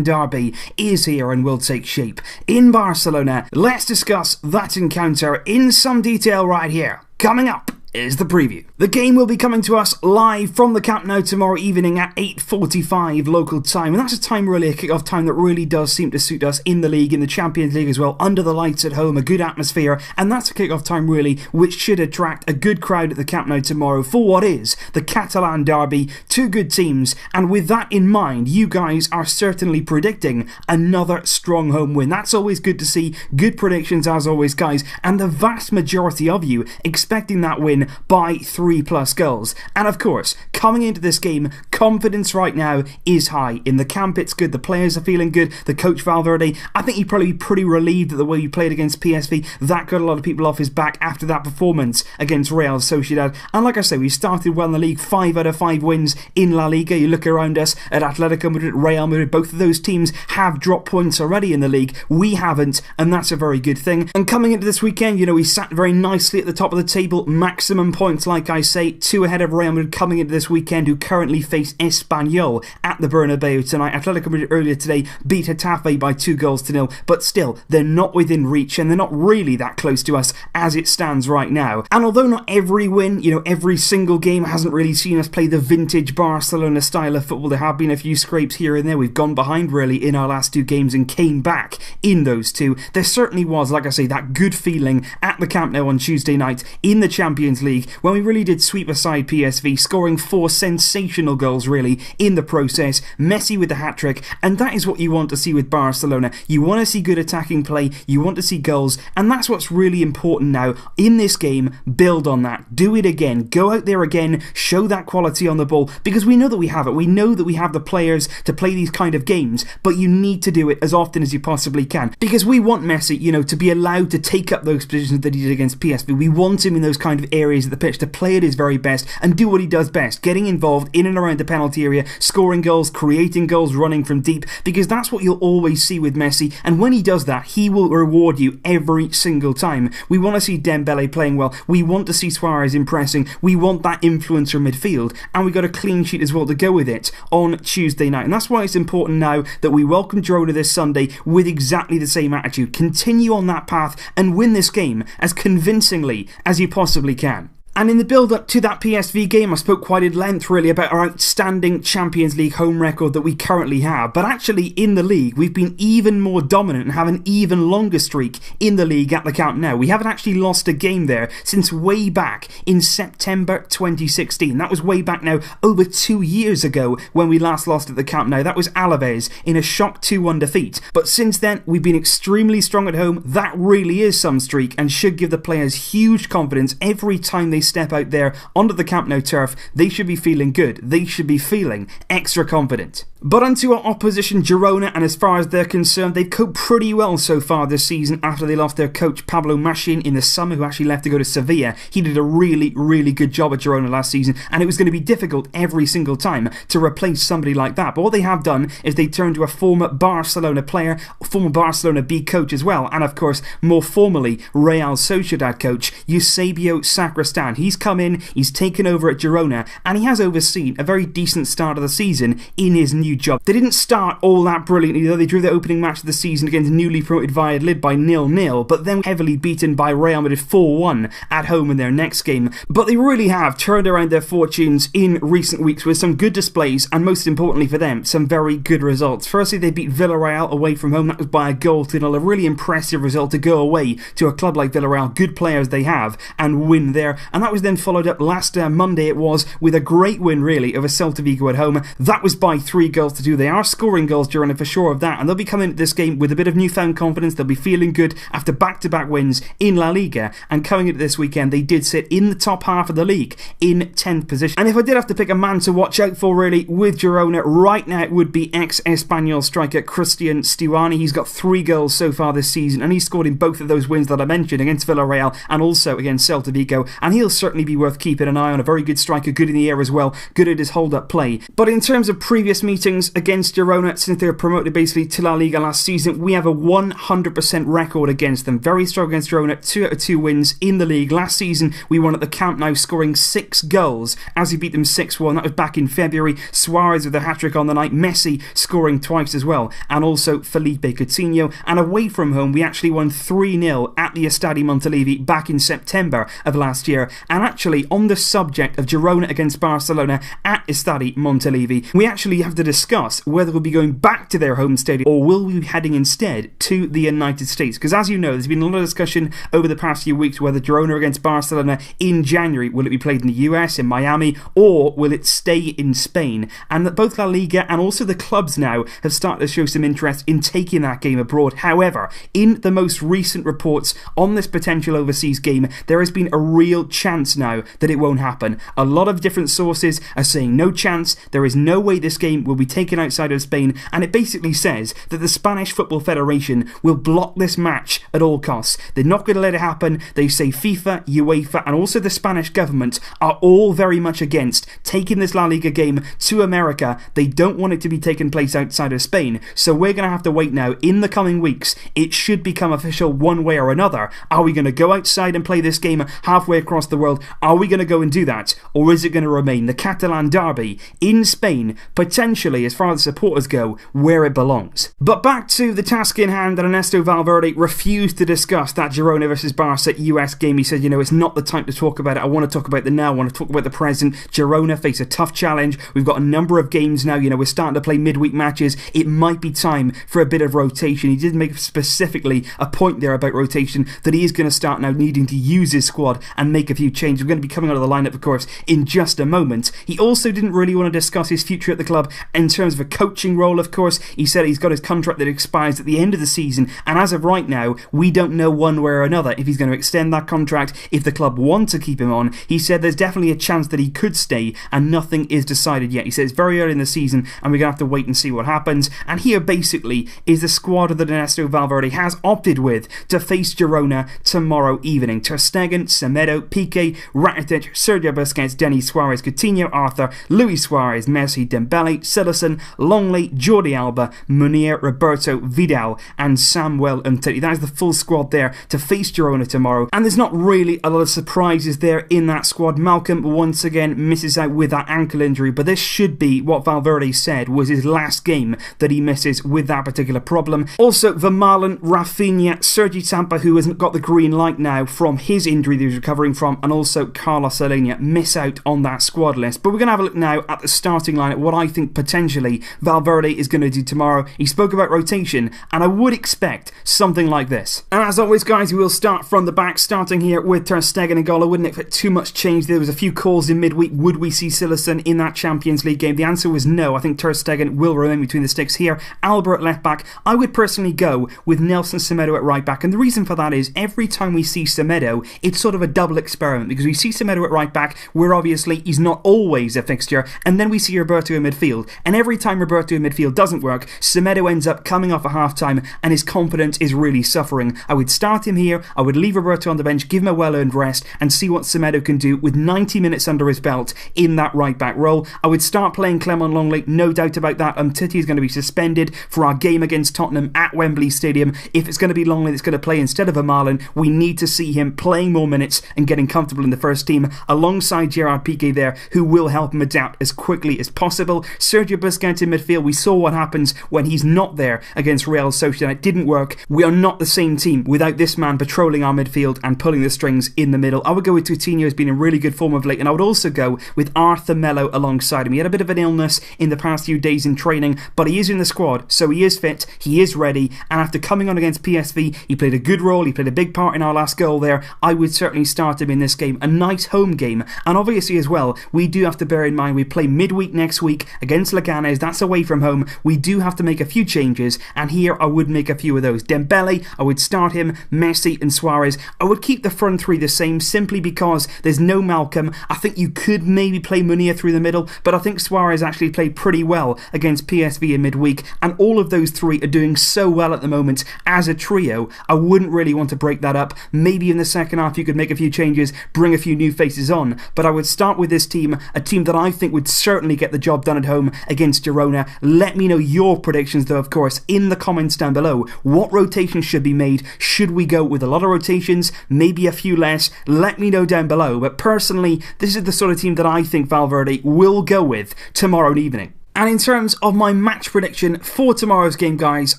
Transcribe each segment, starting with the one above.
derby is here and will take shape in Barcelona. Let's discuss that encounter in some detail right here. Coming up is the preview. The game will be coming to us live from the Camp Nou tomorrow evening at 8:45 local time, and that's a time, really, a kick-off time that really does seem to suit us in the league, in the Champions League as well, under the lights at home, a good atmosphere, and that's a kick-off time, really, which should attract a good crowd at the Camp Nou tomorrow for what is the Catalan derby. Two good teams, and with that in mind, you guys are certainly predicting another strong home win. That's always good to see. Good predictions as always, guys, and the vast majority of you expecting that win by 3+ goals. And of course, coming into this game, confidence right now is high. In the camp, it's good. The players are feeling good. The coach, Valverde, I think he'd probably be pretty relieved at the way he played against PSV. That got a lot of people off his back after that performance against Real Sociedad. And like I say, we started well in the league, 5 out of 5 wins in La Liga. You look around us at Atletico Madrid, Real Madrid, both of those teams have dropped points already in the league. We haven't, and that's a very good thing. And coming into this weekend, you know, we sat very nicely at the top of the table, maximum points, like I say, 2 ahead of Real Madrid coming into this weekend, who currently face Espanyol at the Bernabeu tonight. Atletico Madrid earlier today beat Getafe by 2-0, but still, they're not within reach, and they're not really that close to us as it stands right now. And although not every win, you know, every single game hasn't really seen us play the vintage Barcelona style of football, there have been a few scrapes here and there. We've gone behind, really, in our last 2 games and came back in those 2. There certainly was, like I say, that good feeling at the Camp Nou on Tuesday night in the Champions League, when we really did sweep aside PSV, scoring 4 sensational goals, really, in the process. Messi with the hat-trick, and that is what you want to see with Barcelona. You want to see good attacking play, you want to see goals, and that's what's really important now in this game. Build on that, do it again, go out there again, show that quality on the ball, because we know that we have it. We know that we have the players to play these kind of games, but you need to do it as often as you possibly can, because we want Messi, you know, to be allowed to take up those positions that he did against PSV. We want him in those kind of areas of the pitch to play at his very best and do what he does best, getting involved in and around the penalty area, scoring goals, creating goals, running from deep, because that's what you'll always see with Messi, and when he does that, he will reward you every single time. We want to see Dembele playing well, we want to see Suarez impressing, we want that influencer midfield, and we got a clean sheet as well to go with it on Tuesday night. And that's why it's important now that we welcome Girona this Sunday with exactly the same attitude. Continue on that path and win this game as convincingly as you possibly can. And in the build-up to that PSV game, I spoke quite at length, really, about our outstanding Champions League home record that we currently have. But actually, in the league, we've been even more dominant and have an even longer streak in the league at the Camp Nou. We haven't actually lost a game there since way back in September 2016. That was way back now, over 2 years ago, when we last lost at the Camp Nou. That was Alaves in a shock 2-1 defeat. But since then, we've been extremely strong at home. That really is some streak and should give the players huge confidence every time they step out there onto the Camp Nou turf. They should be feeling good. They should be feeling extra confident. But onto our opposition, Girona, and as far as they're concerned, they've coped pretty well so far this season after they lost their coach Pablo Machin in the summer, who actually left to go to Sevilla. He did a really, really good job at Girona last season, and it was going to be difficult every single time to replace somebody like that. But what they have done is they turned to a former Barcelona player, former Barcelona B coach as well, and of course, more formally, Real Sociedad coach, Eusebio Sacristan. He's come in, he's taken over at Girona, and he has overseen a very decent start of the season in his new job. They didn't start all that brilliantly, though. They drew their opening match of the season against newly promoted Valladolid by 0-0, but then heavily beaten by Real Madrid 4-1 at home in their next game. But they really have turned around their fortunes in recent weeks with some good displays, and most importantly for them, some very good results. Firstly, they beat Villarreal away from home. That was by a goal to nil, a really impressive result to go away to a club like Villarreal, good players they have, and win there. And that was then followed up last Monday, it was, with a great win, really, over Celta Vigo at home. That was by 3 goals to 2. They are scoring goals, Girona, for sure of that, and they'll be coming into this game with a bit of newfound confidence. They'll be feeling good after back-to-back wins in La Liga, and coming into this weekend, they did sit in the top half of the league in 10th position. And if I did have to pick a man to watch out for, really, with Girona right now, it would be ex-Espanyol striker Cristian Stuani. He's got 3 goals so far this season, and he's scored in both of those wins that I mentioned, against Villarreal and also against Celta Vigo, and he'll certainly be worth keeping an eye on. A very good striker, good in the air as well, good at his hold-up play. But in terms of previous meetings against Girona, since they were promoted basically to La Liga last season, we have a 100% record against them. Very strong against Girona, 2 out of 2 wins in the league. Last season, we won at the Camp Nou, scoring 6 goals as he beat them 6-1. That was back in February. Suarez with a hat-trick on the night, Messi scoring twice as well, and also Felipe Coutinho. And away from home, we actually won 3-0 at the Estadio Montilivi back in September of last year. And actually, on the subject of Girona against Barcelona at Estadio Montilivi, we actually have to discuss whether we'll be going back to their home stadium or will we be heading instead to the United States. Because as you know, there's been a lot of discussion over the past few weeks whether Girona against Barcelona in January, will it be played in the US, in Miami, or will it stay in Spain? And that both La Liga and also the clubs now have started to show some interest in taking that game abroad. However, in the most recent reports on this potential overseas game, there has been a real chance now that it won't happen. A lot of different sources are saying no chance, there is no way this game will be taken outside of Spain, and it basically says that the Spanish Football Federation will block this match at all costs. They're not going to let it happen. They say FIFA, UEFA, and also the Spanish government are all very much against taking this La Liga game to America. They don't want it to be taking place outside of Spain, so we're going to have to wait now. In the coming weeks, it should become official one way or another. Are we going to go outside and play this game halfway across the world? Are we going to go and do that? Or is it going to remain the Catalan derby in Spain, potentially, as far as the supporters go, where it belongs? But back to the task in hand, that Ernesto Valverde refused to discuss that Girona versus Barca US game. He said, it's not the time to talk about it. I want to talk about the now. I want to talk about the present. Girona face a tough challenge. We've got a number of games now. We're starting to play midweek matches. It might be time for a bit of rotation. He did make specifically a point there about rotation, that he is going to start now needing to use his squad and make a few changes. We're going to be coming out of the lineup, of course, in just a moment. He also didn't really want to discuss his future at the club in terms of a coaching role, of course. He said he's got his contract that expires at the end of the season, and as of right now, we don't know one way or another if he's going to extend that contract, if the club want to keep him on. He said there's definitely a chance that he could stay, and nothing is decided yet. He said it's very early in the season, and we're going to have to wait and see what happens. And here, basically, is the squad that Ernesto Valverde has opted with to face Girona tomorrow evening. Ter Stegen, Semedo, Piqué, Rakitic, Sergio Busquets, Denis Suarez, Coutinho, Arthur, Luis Suarez, Messi, Dembele, Sillerson, Longley, Jordi Alba, Munir, Roberto, Vidal, and Samuel Umtiti. That is the full squad there to face Girona tomorrow. And there's not really a lot of surprises there in that squad. Malcolm once again misses out with that ankle injury, but this should be what Valverde said was his last game that he misses with that particular problem. Also, Vermaelen, Rafinha, Sergi Tampa, who hasn't got the green light now from his injury that he's recovering from, and also Carlos Alenia miss out on that squad list. But we're going to have a look now at the starting line, at what I think potentially Valverde is going to do tomorrow. He spoke about rotation, and I would expect something like this. And as always, guys, we will start from the back, starting here with Ter Stegen and goal. I wouldn't expect too much change. There was a few calls in midweek. Would we see Sillerson in that Champions League game? The answer was no. I think Ter Stegen will remain between the sticks here. Alba at left back. I would personally go with Nelson Semedo at right back, and the reason for that is every time we see Semedo, it's sort of a double experiment, because we see Semedo at right back, where obviously he's not always a fixture, and then we see Roberto in midfield, and every time Roberto in midfield doesn't work, Semedo ends up coming off at half-time, and his confidence is really suffering. I would start him here, I would leave Roberto on the bench, give him a well-earned rest, and see what Semedo can do with 90 minutes under his belt in that right-back role. I would start playing Clement Longley, no doubt about that. Umtiti is going to be suspended for our game against Tottenham at Wembley Stadium. If it's going to be Longley that's going to play instead of Vermaelen, we need to see him playing more minutes and getting comfortable in the first team, alongside Gerard Piqué there, who will help him adapt as quickly as possible. Sergio Busquets in midfield, we saw what happens when he's not there against Real Sociedad. It didn't work. We are not the same team without this man patrolling our midfield and pulling the strings in the middle. I would go with Coutinho, who's been in really good form of late, and I would also go with Arthur Melo alongside him. He had a bit of an illness in the past few days in training, but he is in the squad, so he is fit, he is ready, and after coming on against PSV, he played a good role, he played a big part in our last goal there. I would certainly start him in this game. A nice home game, and obviously as well, we do have to bear in mind we play midweek next week against Leganes. That's away from home. We do have to make a few changes, and here I would make a few of those. Dembele, I would start him. Messi and Suarez, I would keep the front three the same, simply because there's no Malcolm. I think you could maybe play Munir through the middle, but I think Suarez actually played pretty well against PSV in midweek, and all of those three are doing so well at the moment as a trio. I wouldn't really want to break that up. Maybe in the second half you could make a few changes, bring a few new faces on, but I would start with this team, a team that I think would certainly get the job done at home against Girona. Let me know your predictions though, of course, in the comments down below. What rotations should be made? Should we go with a lot of rotations? Maybe a few less? Let me know down below, but personally, this is the sort of team that I think Valverde will go with tomorrow evening. And in terms of my match prediction for tomorrow's game, guys,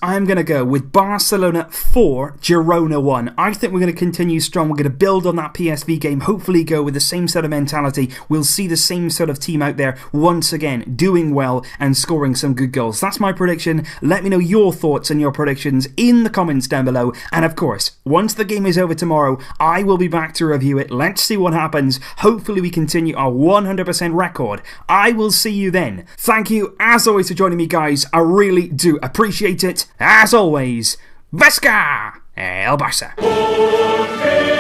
I am going to go with Barcelona 4, Girona 1. I think we're going to continue strong. We're going to build on that PSV game, hopefully go with the same sort of mentality. We'll see the same sort of team out there once again, doing well and scoring some good goals. That's my prediction. Let me know your thoughts and your predictions in the comments down below. And of course, once the game is over tomorrow, I will be back to review it. Let's see what happens. Hopefully we continue our 100% record. I will see you then. Thank you as always for joining me, guys. I really do appreciate it. As always, Vesca El Barça.